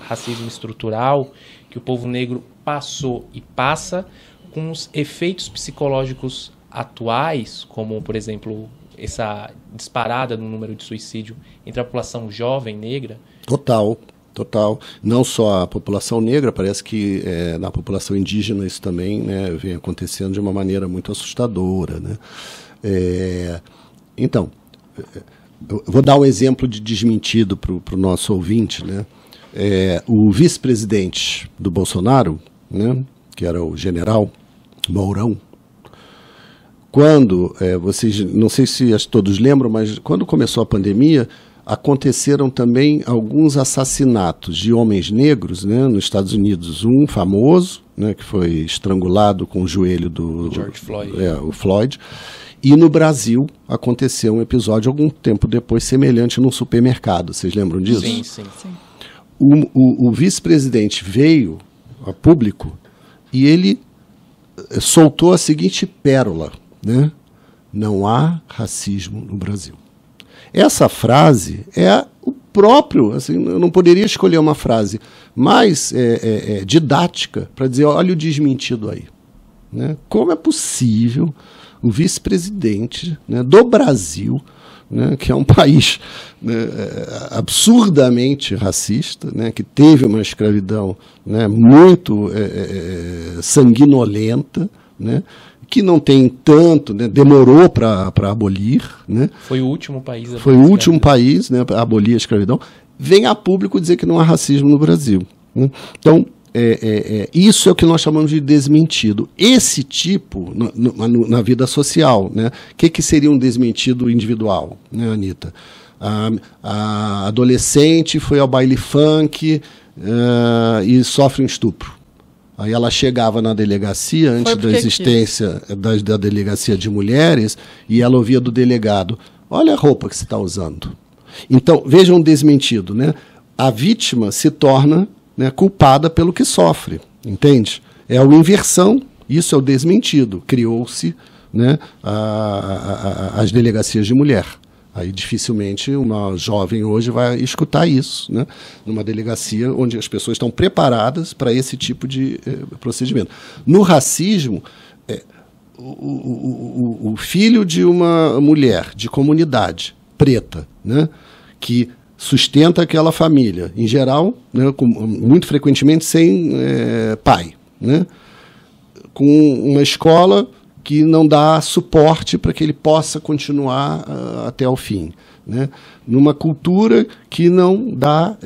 racismo estrutural, que o povo negro passou e passa, com os efeitos psicológicos atuais, como, por exemplo, essa disparada no número de suicídio entre a população jovem negra? Total. Não só a população negra, parece que na população indígena isso também, né, vem acontecendo de uma maneira muito assustadora, né? Então, eu vou dar um exemplo de desmentido para o nosso ouvinte, né? O vice-presidente do Bolsonaro, né, que era o general Mourão, quando, vocês, não sei se todos lembram, mas quando começou a pandemia, aconteceram também alguns assassinatos de homens negros, né, nos Estados Unidos. Um famoso, né, que foi estrangulado com o joelho do George Floyd. O Floyd. E no Brasil aconteceu um episódio algum tempo depois semelhante num supermercado. Vocês lembram disso? Sim. O vice-presidente veio a público e ele soltou a seguinte pérola, né? Não há racismo no Brasil. Essa frase é o próprio, assim, eu não poderia escolher uma frase mais didática para dizer, olha o desmentido aí, né? Como é possível o vice-presidente, né, do Brasil, né, que é um país, né, absurdamente racista, né, que teve uma escravidão, né, muito sanguinolenta, né, que não tem tanto, né, demorou para abolir, né? Foi o último país né, a abolir a escravidão. Vem a público dizer que não há racismo no Brasil, né? Então, isso é o que nós chamamos de desmentido. Esse tipo, na vida social, né? O que seria um desmentido individual, né, Anitta? A adolescente foi ao baile funk e sofre um estupro. Aí ela chegava na delegacia, antes da existência da delegacia de mulheres, e ela ouvia do delegado, olha a roupa que você está usando. Então, vejam um desmentido, né? A vítima se torna, né, culpada pelo que sofre, entende? É a inversão, isso é o desmentido. Criou-se, né, as delegacias de mulher. Aí dificilmente uma jovem hoje vai escutar isso, né, numa delegacia onde as pessoas estão preparadas para esse tipo de procedimento. No racismo, o filho de uma mulher de comunidade preta, né, que sustenta aquela família, em geral, né, muito frequentemente sem pai, né, com uma escola que não dá suporte para que ele possa continuar até o fim, né? numa cultura que não dá,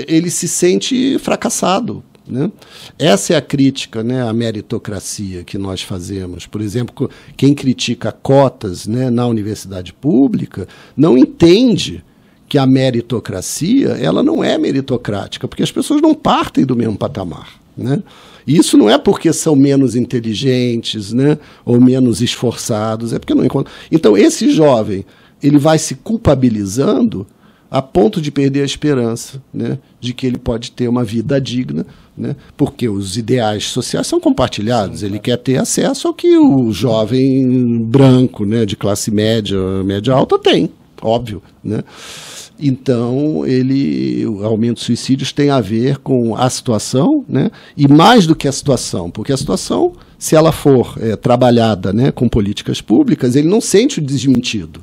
ele se sente fracassado, né? Essa é a crítica, né, à meritocracia que nós fazemos. Por exemplo, quem critica cotas, né, na universidade pública não entende que a meritocracia ela não é meritocrática, porque as pessoas não partem do mesmo patamar, né? E isso não é porque são menos inteligentes, né, ou menos esforçados, é porque não encontram. Então, esse jovem ele vai se culpabilizando a ponto de perder a esperança, né, de que ele pode ter uma vida digna, né, porque os ideais sociais são compartilhados. Sim, ele quer ter acesso ao que o jovem branco, né, de classe média, média alta tem, óbvio, né? Então, o aumento de suicídios tem a ver com a situação, né, e mais do que a situação, porque a situação, se ela for trabalhada, né, com políticas públicas, ele não sente o desmentido.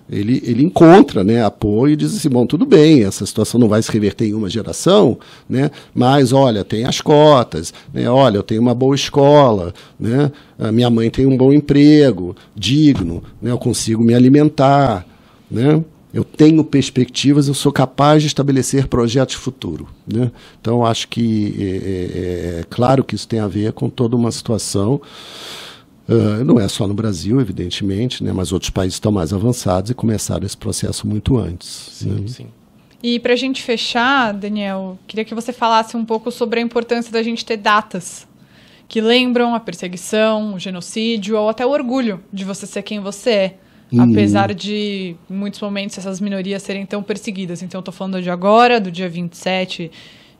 Ele encontra, né, apoio e diz assim, bom, tudo bem, essa situação não vai se reverter em uma geração, né, mas, olha, tem as cotas, né, olha, eu tenho uma boa escola, né, a minha mãe tem um bom emprego, digno, né, eu consigo me alimentar, né, eu tenho perspectivas, eu sou capaz de estabelecer projetos de futuro, né. Então, acho que é claro que isso tem a ver com toda uma situação. Não é só no Brasil, evidentemente, né, mas outros países estão mais avançados e começaram esse processo muito antes. Sim, né? sim. E para a gente fechar, Daniel, queria que você falasse um pouco sobre a importância da gente ter datas que lembram a perseguição, o genocídio ou até o orgulho de você ser quem você é. Apesar de, em muitos momentos, essas minorias serem tão perseguidas. Então, estou falando de agora, do dia 27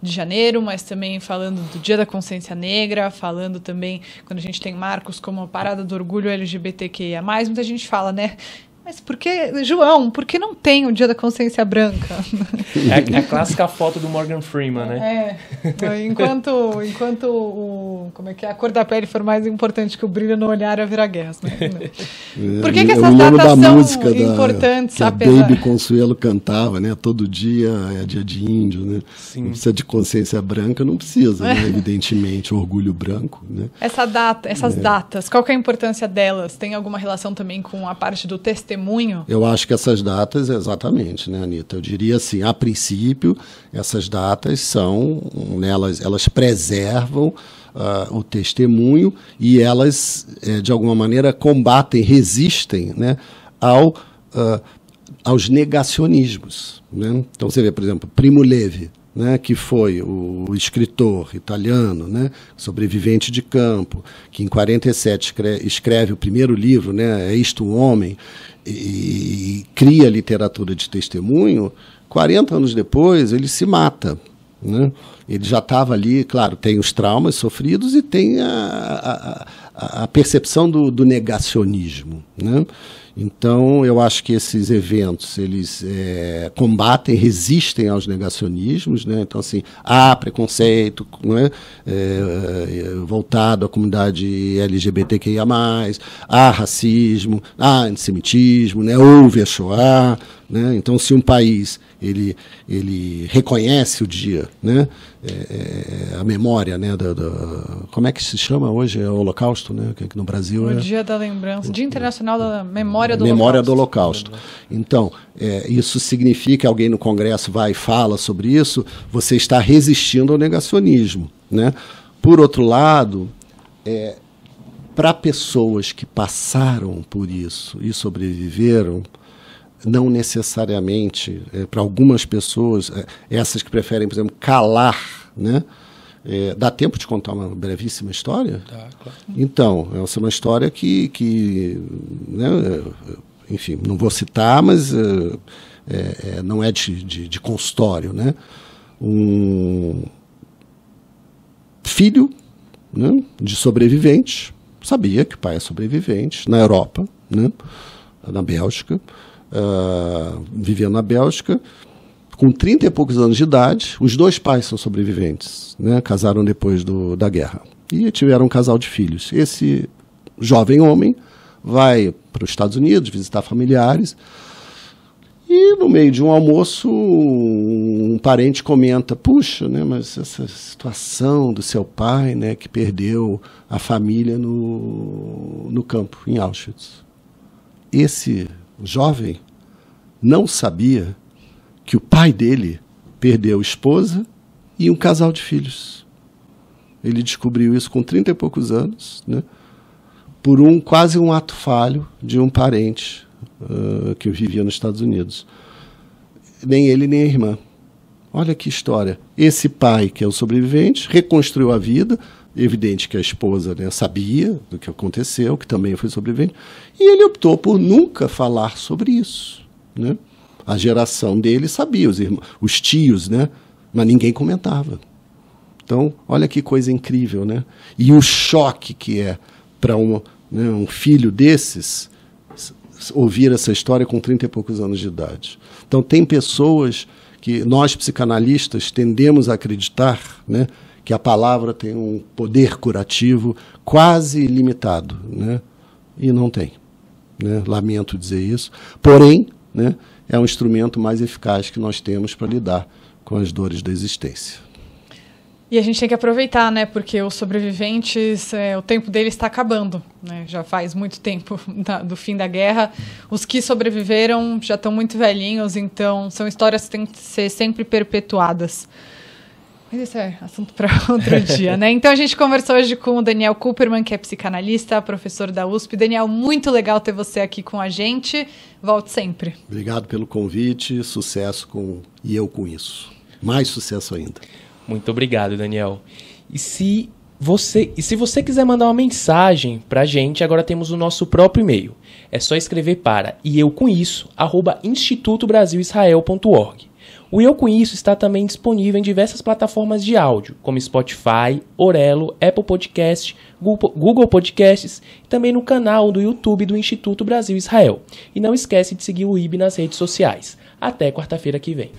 de janeiro, mas também falando do Dia da Consciência Negra, falando também quando a gente tem marcos como a Parada do Orgulho LGBTQIA+, muita gente fala, né? Mas por que, João, por que não tem o Dia da Consciência Branca? É a clássica foto do Morgan Freeman, né? Enquanto como é que é? A cor da pele for mais importante que o brilho no olhar, haverá guerras, né? Por que essas datas são importantes? Que a Baby Consuelo cantava, né? Todo dia é dia de índio, né? Sim. Não precisa de consciência branca, não precisa, né? Evidentemente, orgulho branco, né? Essas datas, qual que é a importância delas? Tem alguma relação também com a parte do testemunho? Eu acho que essas datas, exatamente, né, Anitta? Eu diria assim, a princípio, essas datas são, né, elas preservam o testemunho e elas, de alguma maneira, combatem, resistem, né, aos negacionismos. Né? Então, você vê, por exemplo, Primo Levi, né, que foi o escritor italiano, né, sobrevivente de campo, que em 47 escreve o primeiro livro, né, É Isto um Homem, e cria literatura de testemunho. 40 anos depois ele se mata, né? Ele já estava ali, claro, tem os traumas sofridos e tem a percepção do negacionismo, né? Então, eu acho que esses eventos, eles combatem, resistem aos negacionismos, né? Então, assim, há preconceito, né? Voltado à comunidade LGBTQIA+, há racismo, há antissemitismo, né? Houve a Shoah, né? Então, se um país ele reconhece o dia, né? A memória, né? Como é que se chama hoje? É o Holocausto, né? Que no Brasil o Dia da Lembrança, Dia Internacional da Memória do Holocausto. Então, isso significa que alguém no Congresso vai e fala sobre isso, você está resistindo ao negacionismo, né? Por outro lado, para pessoas que passaram por isso e sobreviveram, não necessariamente, para algumas pessoas, essas que preferem, por exemplo, calar, né? Dá tempo de contar uma brevíssima história? Tá, claro. Então, essa é uma história que né, enfim, não vou citar, mas não é de consultório, né? Um filho, né, de sobrevivente, sabia que o pai é sobrevivente, na Europa, né, na Bélgica, vivendo na Bélgica, com 30 e poucos anos de idade. Os dois pais são sobreviventes, né? Casaram depois da guerra e tiveram um casal de filhos. Esse jovem homem vai para os Estados Unidos visitar familiares e, no meio de um almoço, um parente comenta: puxa, né, mas essa situação do seu pai, né, que perdeu a família no campo, em Auschwitz. Esse jovem não sabia que o pai dele perdeu a esposa e um casal de filhos. Ele descobriu isso com 30 e poucos anos, né? Por quase um ato falho de um parente que vivia nos Estados Unidos. Nem ele, nem a irmã. Olha que história. Esse pai, que é o sobrevivente, reconstruiu a vida. Evidente que a esposa, né, sabia do que aconteceu, que também foi sobrevivente. E ele optou por nunca falar sobre isso, né? A geração dele sabia, os tios, né? Mas ninguém comentava. Então, olha que coisa incrível, né? E o choque que é para um filho desses ouvir essa história com 30 e poucos anos de idade. Então, tem pessoas que nós, psicanalistas, tendemos a acreditar, né, que a palavra tem um poder curativo quase ilimitado, né? E não tem, né? Lamento dizer isso. Porém, né, é um instrumento mais eficaz que nós temos para lidar com as dores da existência. E a gente tem que aproveitar, né? Porque os sobreviventes, o tempo deles está acabando, né? Já faz muito tempo do fim da guerra. Os que sobreviveram já estão muito velhinhos, então são histórias que têm que ser sempre perpetuadas. Mas isso é assunto para outro dia, né? Então a gente conversou hoje com o Daniel Cooperman, que é psicanalista, professor da USP. Daniel, muito legal ter você aqui com a gente. Volte sempre. Obrigado pelo convite, sucesso e eu com isso. Mais sucesso ainda. Muito obrigado, Daniel. E se você quiser mandar uma mensagem pra gente, agora temos o nosso próprio e-mail. É só escrever para @institutobrasilisrael.org. O Eu Com Isso está também disponível em diversas plataformas de áudio, como Spotify, Orelo, Apple Podcast, Google Podcasts e também no canal do YouTube do Instituto Brasil Israel. E não esquece de seguir o IB nas redes sociais. Até quarta-feira que vem.